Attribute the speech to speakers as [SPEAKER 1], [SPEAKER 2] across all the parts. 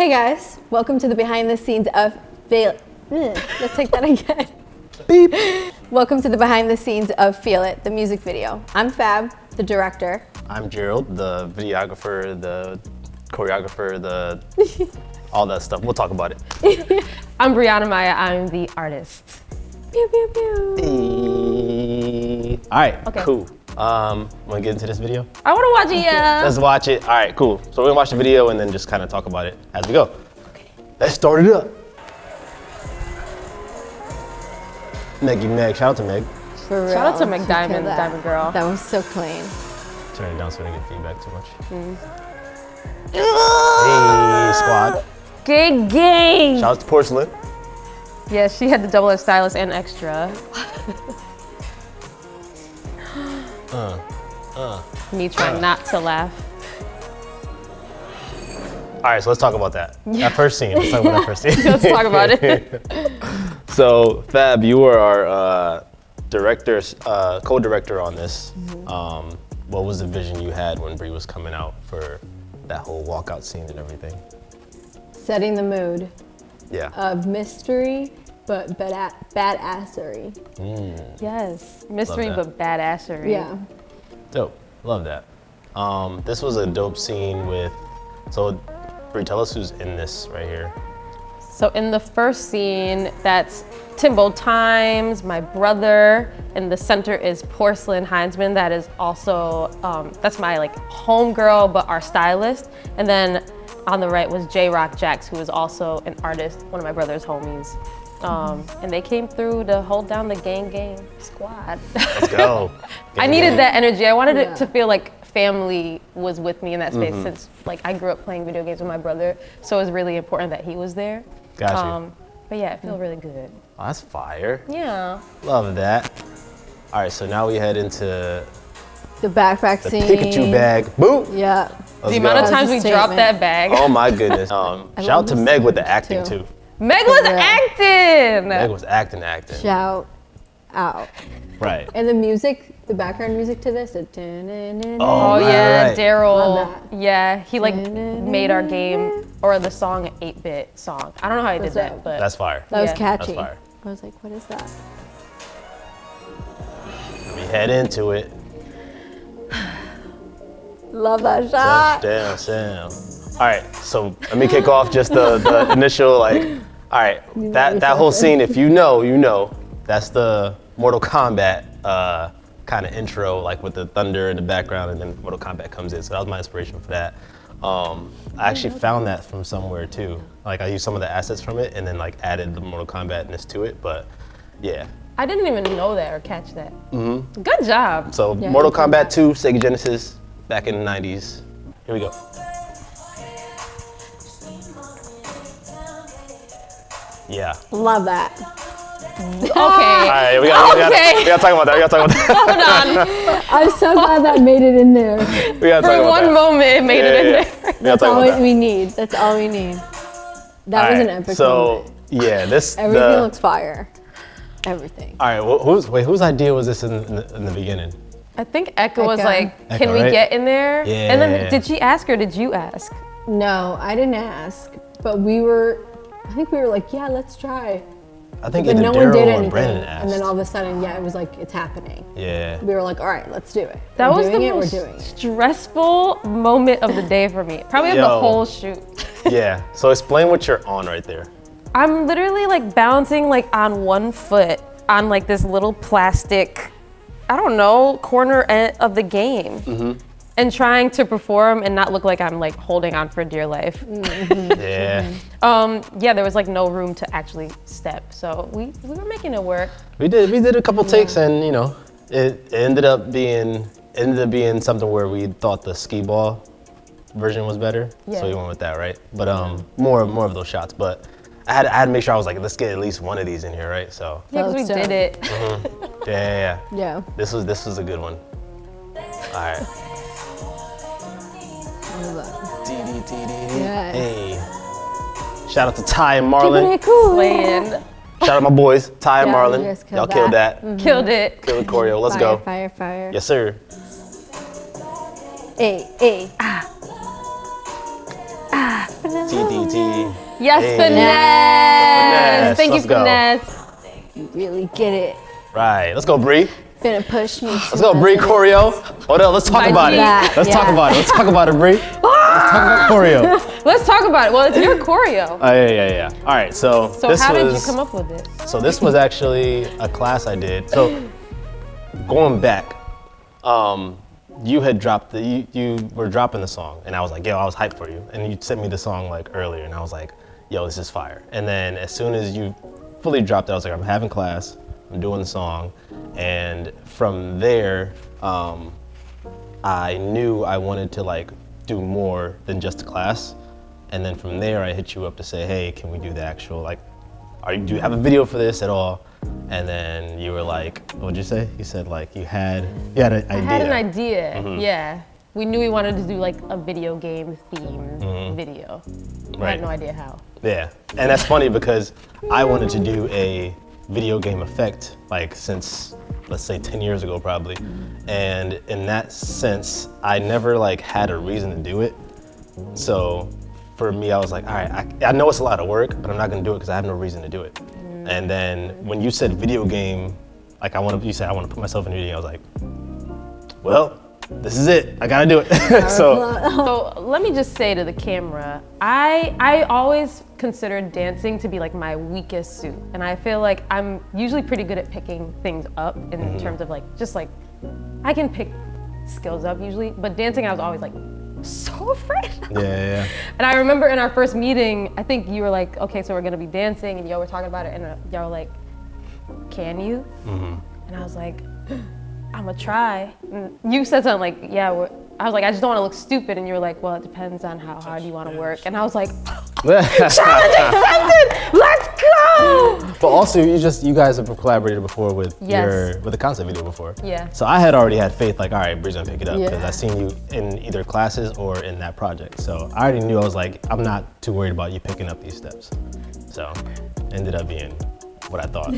[SPEAKER 1] Hey guys, welcome to the behind the scenes of let's take that again.
[SPEAKER 2] Beep.
[SPEAKER 1] Welcome to the behind the scenes of Feel It, the music video. I'm Fab, the director.
[SPEAKER 2] I'm Gerald, the videographer, the choreographer, the all that stuff. We'll talk about it.
[SPEAKER 3] I'm Briana, Maia. I'm the artist.
[SPEAKER 1] Pew pew pew.
[SPEAKER 2] Hey. All right,
[SPEAKER 3] Okay.
[SPEAKER 2] cool. Want to get into this video?
[SPEAKER 3] I want to watch it, yeah.
[SPEAKER 2] Let's watch it. All right, cool. So we're gonna watch the video and then just kind of talk about it as we go. Okay. Let's start it up. Meg. Shout out to Meg.
[SPEAKER 1] For real.
[SPEAKER 3] Shout out to Meg
[SPEAKER 1] She
[SPEAKER 3] Diamond,
[SPEAKER 1] killed that.
[SPEAKER 3] Diamond Girl.
[SPEAKER 1] That was so clean.
[SPEAKER 2] Turn it down so we don't get feedback too much.
[SPEAKER 3] Mm.
[SPEAKER 2] Hey, squad.
[SPEAKER 3] Gang.
[SPEAKER 2] Shout out to Porsalin.
[SPEAKER 3] Yeah, she had the double as stylist and extra. Me trying not to laugh.
[SPEAKER 2] All right, so let's talk about that. That first scene. Let's talk about that first scene.
[SPEAKER 3] Let's talk about it.
[SPEAKER 2] So, Fab, you were our co-director on this.
[SPEAKER 1] Mm-hmm.
[SPEAKER 2] What was the vision you had when Brie was coming out for that whole walkout scene and everything?
[SPEAKER 1] Setting the mood
[SPEAKER 2] Yeah.
[SPEAKER 1] of mystery, but badassery.
[SPEAKER 3] Yes. Mystery,
[SPEAKER 2] Love
[SPEAKER 3] but badassery.
[SPEAKER 1] Yeah.
[SPEAKER 2] Dope. Love that. This was a dope scene with. So, Brie, tell us who's in this right here.
[SPEAKER 3] So in the first scene, that's Timbo Times, my brother. In the center is Porsalin Hindsman. That is also, that's my like homegirl, but our stylist. And then on the right was Jayrock Jax, who is also an artist, one of my brother's homies. And they came through to hold down the gang squad.
[SPEAKER 2] Let's go.
[SPEAKER 3] I needed that energy. I wanted
[SPEAKER 1] Yeah.
[SPEAKER 3] it to feel like family was with me in that space since like I grew up playing video games with my brother. So it was really important that he was there.
[SPEAKER 2] Gotcha.
[SPEAKER 3] But yeah, it felt really good.
[SPEAKER 2] Oh, that's fire.
[SPEAKER 3] Yeah.
[SPEAKER 2] Love that. All right, so now we head into
[SPEAKER 1] The backpack
[SPEAKER 2] the
[SPEAKER 1] scene.
[SPEAKER 2] Pikachu bag. Boop.
[SPEAKER 1] Yeah.
[SPEAKER 2] Let's
[SPEAKER 3] The amount
[SPEAKER 2] go.
[SPEAKER 3] of times we
[SPEAKER 1] That's a
[SPEAKER 3] dropped
[SPEAKER 1] statement.
[SPEAKER 3] that bag.
[SPEAKER 2] Oh my goodness. Shout out to
[SPEAKER 1] this
[SPEAKER 2] Meg with the
[SPEAKER 1] one,
[SPEAKER 2] acting
[SPEAKER 1] too.
[SPEAKER 2] too.
[SPEAKER 3] Meg was
[SPEAKER 1] real.
[SPEAKER 3] acting.
[SPEAKER 2] Meg was acting.
[SPEAKER 1] Shout out.
[SPEAKER 2] Right.
[SPEAKER 1] And the music, the background music to this,
[SPEAKER 3] Oh
[SPEAKER 2] right,
[SPEAKER 3] yeah,
[SPEAKER 2] right.
[SPEAKER 3] Daryl.
[SPEAKER 1] Love that.
[SPEAKER 3] Yeah, he like made our game or the song an 8-bit song. I don't know how he did
[SPEAKER 1] What's
[SPEAKER 3] that,
[SPEAKER 1] up?
[SPEAKER 3] but
[SPEAKER 2] That's fire.
[SPEAKER 1] That was
[SPEAKER 3] Yeah.
[SPEAKER 1] catchy.
[SPEAKER 2] That's fire.
[SPEAKER 1] I was like, what is that?
[SPEAKER 2] We head into it.
[SPEAKER 1] Love that shot.
[SPEAKER 2] Touchdown sound. All right, so let me kick off just the initial like. All right, that whole scene. If you know, you know. That's the Mortal Kombat kind of intro, like with the thunder in the background, and then Mortal Kombat comes in. So that was my inspiration for that. I actually found that from somewhere too. Like I used some of the assets from it, and then like added the Mortal Kombat-ness to it. But yeah.
[SPEAKER 3] I didn't even know that or catch that. Good job.
[SPEAKER 2] So
[SPEAKER 1] Yeah,
[SPEAKER 2] Mortal
[SPEAKER 1] you did
[SPEAKER 2] Kombat 2, Sega Genesis, back in the 90s. Here we go. Yeah.
[SPEAKER 1] Love that.
[SPEAKER 3] Okay.
[SPEAKER 2] All right, we gotta talk about that.
[SPEAKER 3] Hold on.
[SPEAKER 1] I'm so glad that made it in there.
[SPEAKER 2] We gotta talk
[SPEAKER 3] For
[SPEAKER 2] about
[SPEAKER 3] one
[SPEAKER 2] that.
[SPEAKER 3] moment, it made it in there.
[SPEAKER 2] We gotta
[SPEAKER 1] That's
[SPEAKER 2] talk
[SPEAKER 1] all
[SPEAKER 2] about that.
[SPEAKER 1] we need. That's all we need. That
[SPEAKER 2] All
[SPEAKER 1] was an
[SPEAKER 2] right,
[SPEAKER 1] epic
[SPEAKER 2] so
[SPEAKER 1] moment.
[SPEAKER 2] yeah, this
[SPEAKER 1] Everything looks fire. Everything.
[SPEAKER 2] All right, whose idea was this in the beginning?
[SPEAKER 3] I think Ecka was
[SPEAKER 1] Ecka.
[SPEAKER 3] like, can
[SPEAKER 2] Ecka,
[SPEAKER 3] we
[SPEAKER 2] right?
[SPEAKER 3] get in there?
[SPEAKER 2] Yeah.
[SPEAKER 3] And then did she ask or did you ask?
[SPEAKER 1] No, I didn't ask, but I think we were like, yeah, let's try.
[SPEAKER 2] I think
[SPEAKER 1] But
[SPEAKER 2] either
[SPEAKER 1] no one did
[SPEAKER 2] Darryl or
[SPEAKER 1] anything.
[SPEAKER 2] Brandon asked.
[SPEAKER 1] And then all of a sudden, yeah, it was like, it's happening.
[SPEAKER 2] Yeah.
[SPEAKER 1] We were like, all right, let's do it.
[SPEAKER 3] That
[SPEAKER 1] We're
[SPEAKER 3] was
[SPEAKER 1] doing
[SPEAKER 3] the
[SPEAKER 1] it,
[SPEAKER 3] most
[SPEAKER 1] we're doing it.
[SPEAKER 3] stressful moment of the day for me. Probably of the
[SPEAKER 2] Yo.
[SPEAKER 3] whole shoot.
[SPEAKER 2] Yeah. So explain what you're on right there.
[SPEAKER 3] I'm literally like bouncing like on one foot on like this little plastic, I don't know, corner of the game. And trying to perform and not look like I'm like holding on for dear life.
[SPEAKER 2] Yeah.
[SPEAKER 3] Yeah, there was like no room to actually step. So we were making it work.
[SPEAKER 2] We did a couple takes, and you know, it ended up being something where we thought the skee ball version was better.
[SPEAKER 3] Yeah.
[SPEAKER 2] So we went with that, right? But more of those shots. But I had to make sure I was like, let's get at least one of these in here, right? So
[SPEAKER 3] Yeah, because we
[SPEAKER 1] So-
[SPEAKER 3] did it.
[SPEAKER 2] yeah.
[SPEAKER 1] Yeah.
[SPEAKER 2] This was a good one. All right.
[SPEAKER 1] Love that.
[SPEAKER 2] Yeah. Hey. Shout out to Ty and Marllon.
[SPEAKER 1] Cool.
[SPEAKER 3] Slaying.
[SPEAKER 2] Shout out my boys, Ty and
[SPEAKER 1] Yeah,
[SPEAKER 2] Marllon.
[SPEAKER 1] you guys killed
[SPEAKER 2] Y'all killed that.
[SPEAKER 3] Killed it.
[SPEAKER 2] Killed the choreo. Let's
[SPEAKER 1] Fire,
[SPEAKER 2] go.
[SPEAKER 1] fire, fire.
[SPEAKER 2] Yes, sir.
[SPEAKER 1] Hey.
[SPEAKER 2] TDT.
[SPEAKER 3] Yes,
[SPEAKER 2] Hey.
[SPEAKER 3] Finesse. Thank you,
[SPEAKER 2] Let's go.
[SPEAKER 3] Finesse.
[SPEAKER 1] You really get it.
[SPEAKER 2] Right. Let's go, Bree.
[SPEAKER 1] Finna push me.
[SPEAKER 2] Let's go, Bree. Choreo. Hold on. Let's talk about it.
[SPEAKER 1] that,
[SPEAKER 2] Let's talk
[SPEAKER 1] yeah.
[SPEAKER 2] about it. Let's talk about it, Bree. Let's talk about choreo.
[SPEAKER 3] Let's talk about it. Well, it's your choreo.
[SPEAKER 2] Yeah. All right. So this
[SPEAKER 3] how
[SPEAKER 2] was,
[SPEAKER 3] did you come up with it?
[SPEAKER 2] So this was actually a class I did. So going back, you had dropped you were dropping the song, and I was like, yo, I was hyped for you, and you sent me the song like earlier, and I was like, yo, this is fire. And then as soon as you fully dropped it, I was like, I'm having class, I'm doing the song, and from there, I knew I wanted to like do more than just a class, and then from there I hit you up to say, hey, can we do the actual like, do you have a video for this at all? And then you were like, what'd you say? You said like you had an idea.
[SPEAKER 3] I had an idea, yeah. We knew we wanted to do like a video game themed video. I had no idea how.
[SPEAKER 2] Yeah, and that's funny because I wanted to do a video game effect like since, let's say 10 years ago probably. And in that sense, I never like had a reason to do it. So for me, I was like, all right, I know it's a lot of work, but I'm not gonna do it because I have no reason to do it. And then when you said video game, like you said I want to put myself in a video, I was like, well, this is it. I gotta do it.
[SPEAKER 3] So let me just say to the camera, I always considered dancing to be like my weakest suit. And I feel like I'm usually pretty good at picking things up in terms of like, just like, I can pick skills up usually, but dancing I was always like, so afraid.
[SPEAKER 2] Yeah.
[SPEAKER 3] And I remember in our first meeting, I think you were like, okay, so we're gonna be dancing, and y'all were talking about it, and y'all were like, can you? And I was like, I'm gonna try. And you said something like, yeah, I was like, I just don't wanna look stupid, and you were like, well, it depends on how hard you wanna work. And I was like, challenge accepted, let's go!
[SPEAKER 2] But also, you guys have collaborated before with
[SPEAKER 3] Yes.
[SPEAKER 2] with the concept video before.
[SPEAKER 3] Yeah.
[SPEAKER 2] So I had already had faith, like, all right, Bree's gonna pick it up because
[SPEAKER 1] Yeah.
[SPEAKER 2] I seen you in either classes or in that project. So I already knew, I was like, I'm not too worried about you picking up these steps. So ended up being what I thought,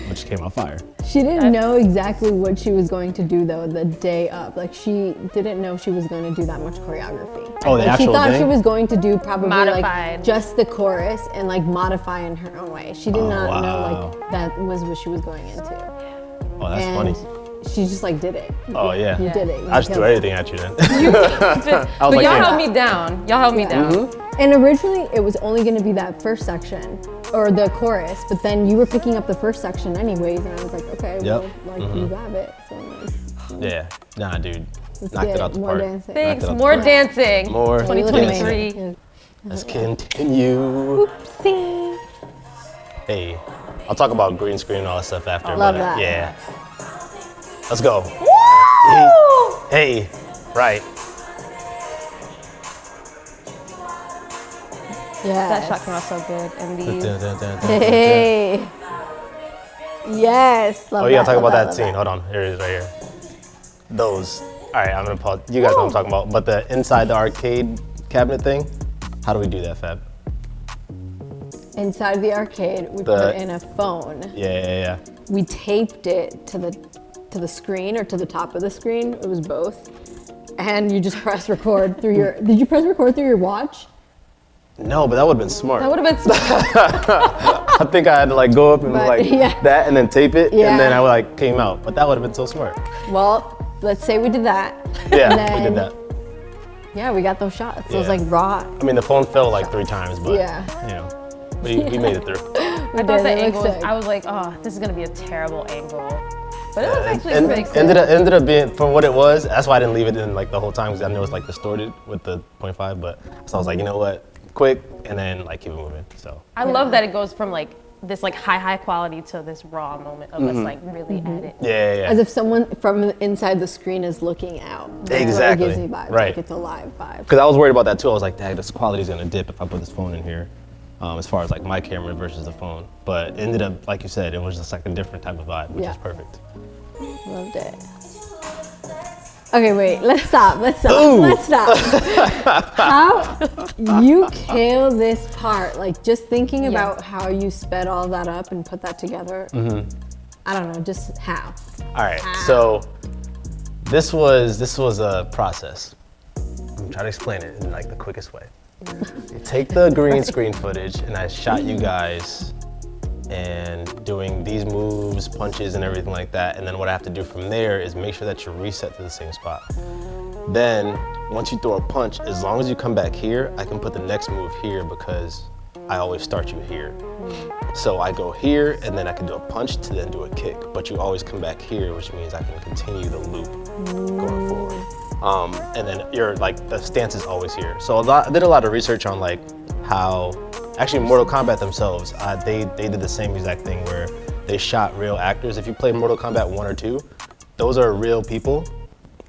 [SPEAKER 2] which came out fire.
[SPEAKER 1] She didn't know exactly what she was going to do though the day of. Like she didn't know she was going to do that much choreography.
[SPEAKER 2] Oh, the
[SPEAKER 1] like,
[SPEAKER 2] actual
[SPEAKER 1] she thought
[SPEAKER 2] thing?
[SPEAKER 1] she was going to do probably
[SPEAKER 3] Modified.
[SPEAKER 1] like just the chorus and like modify in her own way. She did not
[SPEAKER 2] wow.
[SPEAKER 1] know like that was what she was going into.
[SPEAKER 2] Oh, that's
[SPEAKER 1] and
[SPEAKER 2] funny.
[SPEAKER 1] she just like did it.
[SPEAKER 2] Oh yeah.
[SPEAKER 1] You did it. You
[SPEAKER 2] I just threw
[SPEAKER 1] killed it.
[SPEAKER 2] everything at you then.
[SPEAKER 3] But
[SPEAKER 2] like,
[SPEAKER 3] y'all
[SPEAKER 2] yeah.
[SPEAKER 3] held me down. Y'all held me down.
[SPEAKER 1] And originally it was only going to be that first section or the chorus, but then you were picking up the first section anyways, and I was like, okay,
[SPEAKER 2] Yep.
[SPEAKER 1] well, like you got it. So like,
[SPEAKER 2] Yeah. Nah, dude.
[SPEAKER 1] let's
[SPEAKER 2] Knocked
[SPEAKER 1] get
[SPEAKER 2] it out the
[SPEAKER 1] more
[SPEAKER 2] park.
[SPEAKER 1] dancing.
[SPEAKER 3] Thanks,
[SPEAKER 2] Knocked it out
[SPEAKER 3] more
[SPEAKER 2] the
[SPEAKER 3] dancing.
[SPEAKER 2] More
[SPEAKER 3] 2023.
[SPEAKER 2] dancing. Let's continue.
[SPEAKER 1] Oopsie.
[SPEAKER 2] Hey, I'll talk about green screen and all that stuff after.
[SPEAKER 1] Love
[SPEAKER 2] but
[SPEAKER 1] that.
[SPEAKER 2] Yeah. Let's go. Hey, right.
[SPEAKER 1] Yeah.
[SPEAKER 3] That shot came out so good. And these.
[SPEAKER 1] Hey. Yes. Love
[SPEAKER 2] Oh, you gotta
[SPEAKER 1] that,
[SPEAKER 2] talk
[SPEAKER 1] love
[SPEAKER 2] about that
[SPEAKER 1] love
[SPEAKER 2] scene. Hold on. Here it is right here. Those. All right, I'm gonna pause. You guys know what I'm talking about. But the inside the arcade cabinet thing, how do we do that, Fab?
[SPEAKER 1] Inside the arcade, we put in a phone.
[SPEAKER 2] Yeah.
[SPEAKER 1] We taped it to the screen or to the top of the screen. It was both. And you just press record through your. Did you press record through your watch?
[SPEAKER 2] No, but that would have been smart.
[SPEAKER 3] That would have been smart.
[SPEAKER 2] I think I had to like go up and
[SPEAKER 1] But,
[SPEAKER 2] like
[SPEAKER 1] yeah.
[SPEAKER 2] that and then tape it,
[SPEAKER 1] Yeah.
[SPEAKER 2] and then I like came out. But that would have been so smart.
[SPEAKER 1] Well, let's say we did that.
[SPEAKER 2] Yeah,
[SPEAKER 1] And then,
[SPEAKER 2] we did that.
[SPEAKER 1] Yeah, we got those shots. So it was
[SPEAKER 2] Yeah.
[SPEAKER 1] like raw.
[SPEAKER 2] I mean, the phone fell like 3 times, but
[SPEAKER 1] Yeah.
[SPEAKER 2] we made it through.
[SPEAKER 3] I thought the angle was, I was like, oh, this is gonna be a terrible angle. But it was actually
[SPEAKER 2] And
[SPEAKER 3] pretty cool.
[SPEAKER 2] ended up being, for what it was, that's why I didn't leave it in like the whole time, because I know it's like distorted with the 0.5, but so I was like, you know what, quick, and then like keep it moving, so.
[SPEAKER 3] I love that it goes from like this like high quality to this raw moment of us like really at it.
[SPEAKER 2] Yeah.
[SPEAKER 1] As if someone from inside the screen is looking out. That's
[SPEAKER 2] Exactly.
[SPEAKER 1] what it gives me vibes.
[SPEAKER 2] Right.
[SPEAKER 1] Like it's a live vibe.
[SPEAKER 2] Because I was worried about that too. I was like, dang, this quality's gonna dip if I put this phone in here, as far as like my camera versus the phone. But it ended up, like you said, it was just like a different type of vibe, which
[SPEAKER 1] Yeah.
[SPEAKER 2] is perfect.
[SPEAKER 1] Loved it. Okay, wait, let's stop.
[SPEAKER 2] Ooh.
[SPEAKER 1] Let's stop. How you kill this part, like just thinking about how you sped all that up and put that together. I don't know, just how.
[SPEAKER 2] All right, so this was a process. I'm trying to explain it in like the quickest way. take the green screen footage and I shot you guys and doing these moves, punches and everything like that. And then what I have to do from there is make sure that you reset to the same spot. Then once you throw a punch, as long as you come back here, I can put the next move here because I always start you here. So I go here and then I can do a punch to then do a kick, but you always come back here, which means I can continue the loop going forward. And then you're like, the stance is always here. So I did a lot of research on like how, actually Mortal Kombat themselves, they did the same exact thing where they shot real actors. If you played Mortal Kombat 1 or 2, those are real people.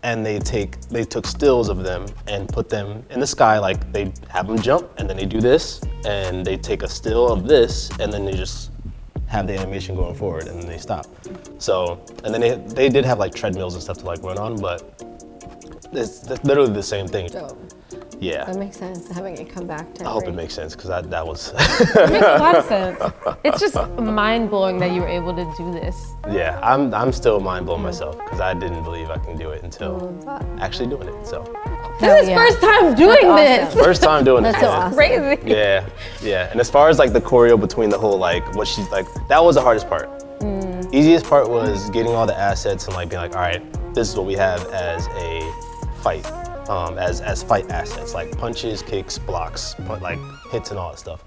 [SPEAKER 2] And they took stills of them and put them in the sky, like they have them jump and then they do this and they take a still of this and then they just have the animation going forward and then they stop. So, and then they did have like treadmills and stuff to like run on, but it's literally the same thing.
[SPEAKER 1] Dope.
[SPEAKER 2] Yeah.
[SPEAKER 1] That makes sense, having it come back to
[SPEAKER 2] I hope it makes sense because that was.
[SPEAKER 3] It makes a lot of sense. It's just mind blowing that you were able to do this.
[SPEAKER 2] Yeah, I'm still mind blown myself because I didn't believe I can do it until actually doing it. So.
[SPEAKER 3] This is first time doing this.
[SPEAKER 1] awesome.
[SPEAKER 2] First time doing this.
[SPEAKER 1] That's so
[SPEAKER 2] man.
[SPEAKER 1] awesome.
[SPEAKER 3] Crazy.
[SPEAKER 2] Yeah. And as far as like the choreo between the whole like what she's like, that was the hardest part. Easiest part was getting all the assets and like being like, all right, this is what we have as a fight, as fight assets, like punches, kicks, blocks, like hits and all that stuff.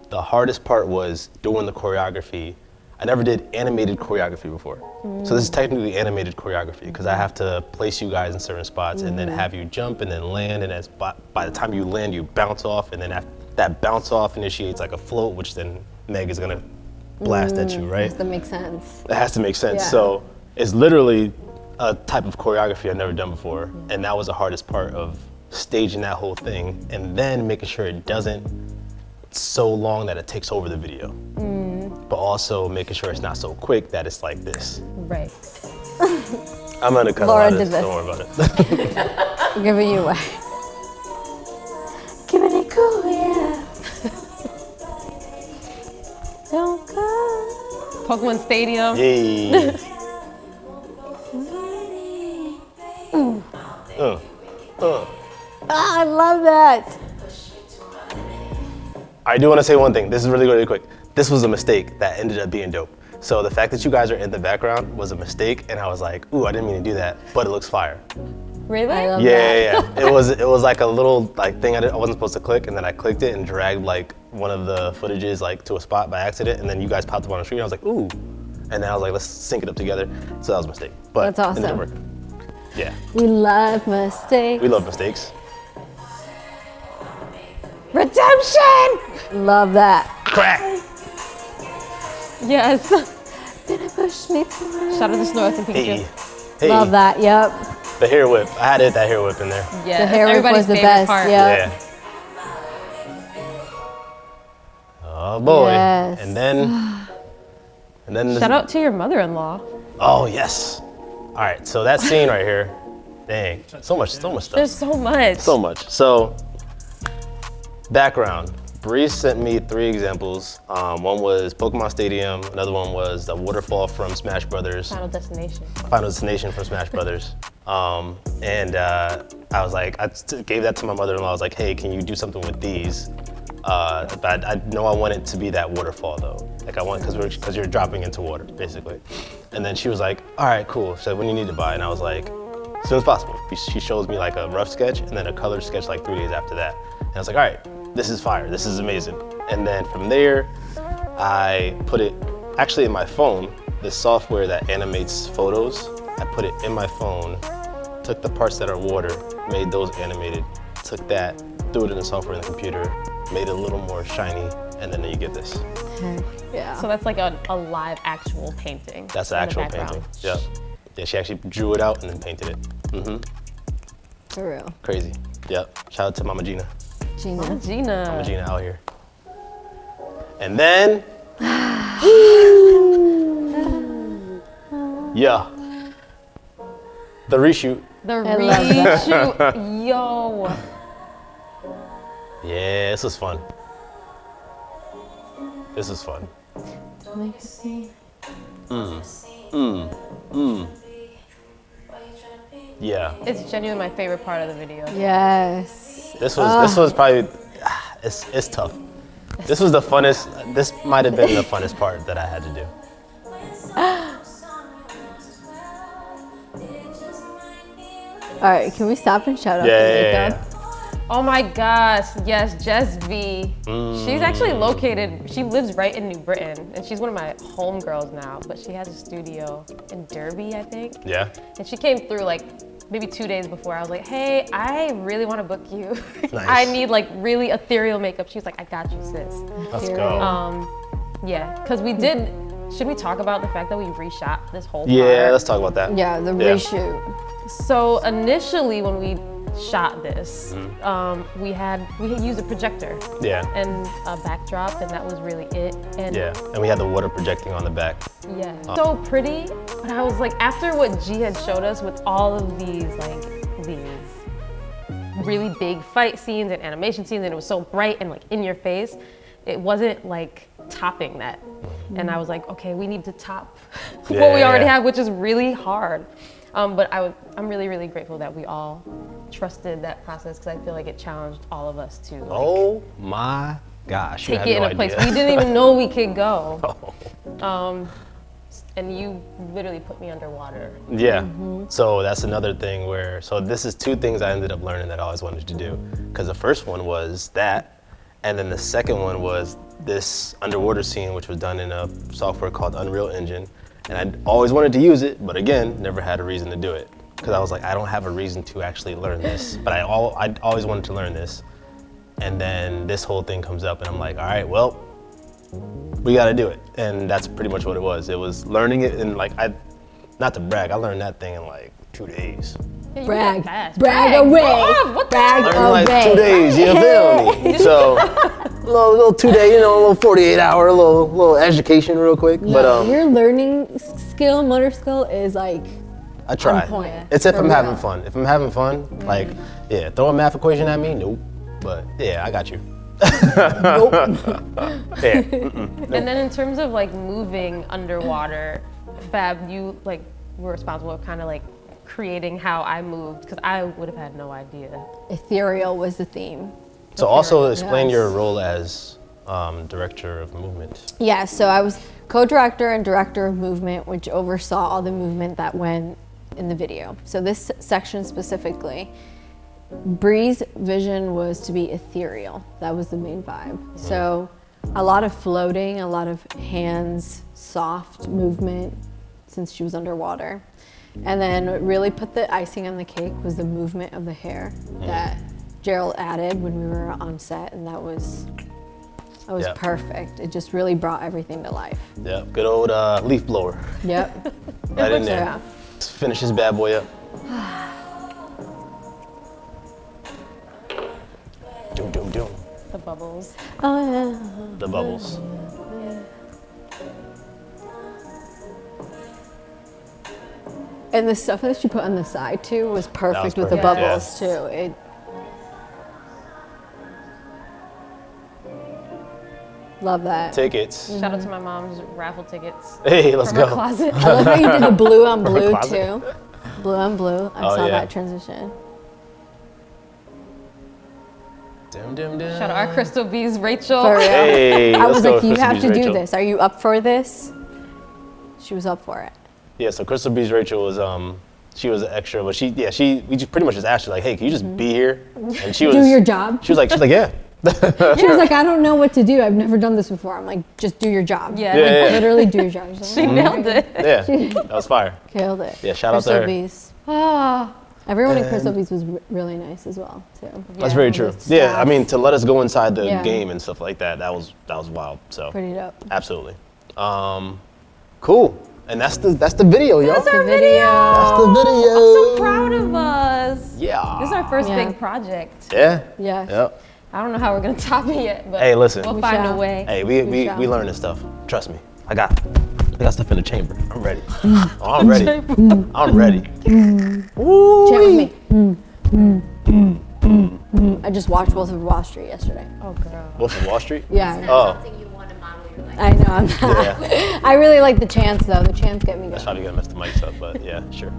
[SPEAKER 2] The hardest part was doing the choreography. I never did animated choreography before. So this is technically animated choreography because I have to place you guys in certain spots and then have you jump and then land, and by the time you land, you bounce off, and then that bounce off initiates like a float, which then Meg is gonna blast at you, right?
[SPEAKER 1] It has to make sense.
[SPEAKER 2] It has to make sense.
[SPEAKER 1] Yeah.
[SPEAKER 2] So it's literally a type of choreography I've never done before. And that was the hardest part of staging that whole thing and then making sure it doesn't so long that it takes over the video. But also making sure it's not so quick that it's like this.
[SPEAKER 3] Right.
[SPEAKER 2] I'm gonna cut
[SPEAKER 1] Laura
[SPEAKER 2] a lot of
[SPEAKER 1] did
[SPEAKER 2] this,
[SPEAKER 1] this.
[SPEAKER 2] don't worry about it.
[SPEAKER 1] Giving you away. Giving it cool, yeah. Don't go.
[SPEAKER 3] Pokemon Stadium.
[SPEAKER 2] Yay.
[SPEAKER 1] I love that.
[SPEAKER 2] I do want to say one thing. This is really quick. This was a mistake that ended up being dope. So the fact that you guys are in the background was a mistake, and I was like, ooh, I didn't mean to do that, but it looks fire.
[SPEAKER 3] Really?
[SPEAKER 1] I love that.
[SPEAKER 2] Yeah. It was like a little like thing I wasn't supposed to click, and then I clicked it and dragged like one of the footages like to a spot by accident, and then you guys popped up on the screen. I was like, ooh, and then I was like, let's sync it up together. So that was a mistake, but
[SPEAKER 1] That's
[SPEAKER 2] it didn't
[SPEAKER 1] awesome.
[SPEAKER 2] work. Yeah,
[SPEAKER 1] We love mistakes.
[SPEAKER 2] we love mistakes.
[SPEAKER 1] Redemption! Love that.
[SPEAKER 2] Crack.
[SPEAKER 3] Yes.
[SPEAKER 1] Push me through.
[SPEAKER 3] Shout out to Snorth and
[SPEAKER 2] Hey,
[SPEAKER 3] Pikachu.
[SPEAKER 2] hey.
[SPEAKER 1] Love that, yep.
[SPEAKER 2] The hair whip. I had to hit that hair whip in there.
[SPEAKER 3] Yeah.
[SPEAKER 1] The hair whip
[SPEAKER 3] everybody's
[SPEAKER 1] was the
[SPEAKER 3] favorite
[SPEAKER 1] best,
[SPEAKER 3] part.
[SPEAKER 1] yeah.
[SPEAKER 2] Yeah. Oh boy.
[SPEAKER 1] Yes.
[SPEAKER 2] And then.
[SPEAKER 3] Shout out to your mother-in-law.
[SPEAKER 2] Oh yes. All right. So that scene right here. Dang. So much stuff.
[SPEAKER 3] There's so much.
[SPEAKER 2] So much. So, background. Bree sent me 3 examples. One was Pokemon Stadium. Another one was the waterfall from Smash Brothers.
[SPEAKER 3] Final Destination.
[SPEAKER 2] Final Destination from Smash Brothers. I was like, I gave that to my mother-in-law. I was like, hey, can you do something with these? But I know I want it to be that waterfall though. Like I want, because you're dropping into water, basically. And then she was like, all right, cool. She said, when you need to buy? And I was like, as soon as possible. She shows me like a rough sketch and then a colored sketch like 3 days after that. And I was like, all right, this is fire, this is amazing. And then from there, I put it actually in my phone, this software that animates photos. I put it in my phone, took the parts that are water, made those animated, took that, threw it in the software in the computer, made it a little more shiny, and then you get this.
[SPEAKER 1] Yeah.
[SPEAKER 3] So that's like a live actual painting.
[SPEAKER 2] That's an
[SPEAKER 3] in the
[SPEAKER 2] actual
[SPEAKER 3] background.
[SPEAKER 2] painting. Yep. Yeah, she actually drew it out and then painted it.
[SPEAKER 1] For real.
[SPEAKER 2] Crazy. Yep. Shout out to Mama Gina.
[SPEAKER 1] Gina.
[SPEAKER 2] Mama
[SPEAKER 3] Gina.
[SPEAKER 2] Gina out here. And then, yeah, the reshoot.
[SPEAKER 3] The
[SPEAKER 1] love
[SPEAKER 3] reshoot. Yo.
[SPEAKER 2] Yeah, this was fun. This is fun. Yeah.
[SPEAKER 3] It's genuinely my favorite part of the video.
[SPEAKER 1] Yes.
[SPEAKER 2] This was probably, it's tough. This was the funnest, this might have been the funnest part that I had to do.
[SPEAKER 1] All right, can we stop and shout out the makeup?
[SPEAKER 3] Oh my gosh, yes, Jess V. She's actually located, she lives right in New Britain, and she's one of my homegirls now, but she has a studio in Derby, I think.
[SPEAKER 2] Yeah.
[SPEAKER 3] And she came through like maybe 2 days before. I was like, hey, I really want to book you.
[SPEAKER 2] Nice.
[SPEAKER 3] I need like really ethereal makeup. She was like, I got you, sis.
[SPEAKER 2] Let's go.
[SPEAKER 3] Yeah, because we did, should we talk about the fact that we reshot this whole part?
[SPEAKER 2] Yeah, let's talk about that.
[SPEAKER 1] Yeah, the reshoot.
[SPEAKER 3] So initially when we shot this, we had used a projector and a backdrop, and that was really it. And
[SPEAKER 2] and we had the water projecting on the back.
[SPEAKER 3] Yeah, so pretty. But I was like, after what G had showed us with all of these really big fight scenes and animation scenes, and it was so bright and like in your face, it wasn't like topping that. And I was like, okay, we need to top what we already have, which is really hard. But I'm really, really grateful that we all trusted that process, because I feel like it challenged all of us to
[SPEAKER 2] Oh my gosh,
[SPEAKER 3] take it in a place we didn't even know we could go. And you literally put me underwater.
[SPEAKER 2] Yeah, so that's another thing where, so this is two things I ended up learning that I always wanted to do. Because the first one was that, and then the second one was this underwater scene, which was done in a software called Unreal Engine. And I always wanted to use it, but again, never had a reason to do it. Because I was like, I don't have a reason to actually learn this, but I always wanted to learn this. And then this whole thing comes up and I'm like, all right, well, we gotta do it. And that's pretty much what it was. It was learning it, and like, not to brag, I learned that thing in like 2 days.
[SPEAKER 3] Yeah,
[SPEAKER 1] Brag away. Brag
[SPEAKER 2] I learned
[SPEAKER 1] away.
[SPEAKER 2] like 2 days, you feel me? So, a little 2 day, a little 48 hour, a little education real quick.
[SPEAKER 1] Yeah,
[SPEAKER 2] but
[SPEAKER 1] your learning skill, motor skill is like
[SPEAKER 2] I try.
[SPEAKER 1] on point.
[SPEAKER 2] It's if I'm having fun. If I'm having fun, like, throw a math equation at me, nope. But yeah, I got you.
[SPEAKER 1] Nope.
[SPEAKER 3] And then in terms of like moving underwater, Fab, you like were responsible for kind of like creating how I moved, because I would have had no idea.
[SPEAKER 1] Ethereal was the theme.
[SPEAKER 2] So also explain your role as director of movement.
[SPEAKER 1] Yeah, so I was co-director and director of movement, which oversaw all the movement that went in the video. So this section specifically, Bree's vision was to be ethereal. That was the main vibe. So a lot of floating, a lot of hands, soft movement since she was underwater. And then what really put the icing on the cake was the movement of the hair that Gerald added when we were on set, and that was perfect. It just really brought everything to life.
[SPEAKER 2] Yeah, good old leaf blower.
[SPEAKER 1] Yep.
[SPEAKER 2] Right in there.
[SPEAKER 1] Yeah.
[SPEAKER 2] Let's finish this bad boy up. Doom, doom, doom.
[SPEAKER 3] The bubbles.
[SPEAKER 1] Oh yeah.
[SPEAKER 2] The bubbles.
[SPEAKER 1] And the stuff that you put on the side too was perfect with the
[SPEAKER 2] perfect,
[SPEAKER 1] bubbles too. Love that.
[SPEAKER 2] Tickets.
[SPEAKER 3] Shout out to my mom's raffle tickets.
[SPEAKER 2] Hey, let's
[SPEAKER 3] from her
[SPEAKER 2] go.
[SPEAKER 3] closet.
[SPEAKER 1] I love how you did the blue on
[SPEAKER 2] From her
[SPEAKER 1] blue
[SPEAKER 2] closet.
[SPEAKER 1] too. Blue on blue. I saw that transition.
[SPEAKER 2] Dum, dum, dum.
[SPEAKER 3] Shout out our Crystal Bees, Rachel.
[SPEAKER 1] For real.
[SPEAKER 2] Hey,
[SPEAKER 1] I
[SPEAKER 2] let's
[SPEAKER 1] was
[SPEAKER 2] go,
[SPEAKER 1] like, you
[SPEAKER 2] Crystal
[SPEAKER 1] have
[SPEAKER 2] Bees
[SPEAKER 1] to do
[SPEAKER 2] Rachel.
[SPEAKER 1] this. Are you up for this? She was up for it.
[SPEAKER 2] Yeah, so Crystal Bees Rachel was she was an extra, but we just pretty much just asked her like, hey, can you just be here? And she was
[SPEAKER 1] Do your job.
[SPEAKER 2] She was like, yeah.
[SPEAKER 1] She was like, I don't know what to do. I've never done this before. I'm like, just do your job.
[SPEAKER 3] Yeah.
[SPEAKER 1] Like,
[SPEAKER 2] Yeah.
[SPEAKER 1] literally do your job. She's like,
[SPEAKER 3] She nailed it.
[SPEAKER 2] Yeah, that was fire.
[SPEAKER 1] Killed it.
[SPEAKER 2] Yeah, shout out to
[SPEAKER 1] Crystal
[SPEAKER 2] her.
[SPEAKER 1] Bees.
[SPEAKER 3] Ah.
[SPEAKER 1] Everyone in Crystal Bees was really nice as well, too.
[SPEAKER 2] That's very true.
[SPEAKER 1] The
[SPEAKER 2] Yeah, I
[SPEAKER 1] staff.
[SPEAKER 2] mean, to let us go inside the
[SPEAKER 1] Yeah.
[SPEAKER 2] game and stuff like that, that was wild. So
[SPEAKER 1] Pretty dope.
[SPEAKER 2] absolutely. Cool. And that's the video, yo.
[SPEAKER 3] That's our
[SPEAKER 1] video.
[SPEAKER 3] video.
[SPEAKER 2] That's the video.
[SPEAKER 3] I'm so proud of us.
[SPEAKER 2] Yeah.
[SPEAKER 3] This is our first
[SPEAKER 1] Yeah.
[SPEAKER 3] big project.
[SPEAKER 2] Yeah.
[SPEAKER 1] Yes.
[SPEAKER 2] Yep.
[SPEAKER 3] I don't know how we're gonna top it yet, but
[SPEAKER 2] Hey, listen.
[SPEAKER 3] we'll
[SPEAKER 1] We
[SPEAKER 3] find a
[SPEAKER 1] shall.
[SPEAKER 3] way.
[SPEAKER 2] Hey,
[SPEAKER 1] We
[SPEAKER 2] we
[SPEAKER 1] shall.
[SPEAKER 2] learn this stuff. Trust me. I got stuff in the chamber. I'm ready. I'm ready. I'm ready.
[SPEAKER 1] Chant with me. I just watched Wolf of Wall Street yesterday.
[SPEAKER 3] Oh, girl.
[SPEAKER 2] Wolf of Wall Street?
[SPEAKER 1] Yeah.
[SPEAKER 2] Oh,
[SPEAKER 4] Something you want to model your life.
[SPEAKER 1] I know. I'm not.
[SPEAKER 2] yeah.
[SPEAKER 1] I really like the chants though. The chants get me
[SPEAKER 2] That's
[SPEAKER 1] going.
[SPEAKER 2] probably gonna mess the mics up, but yeah, sure.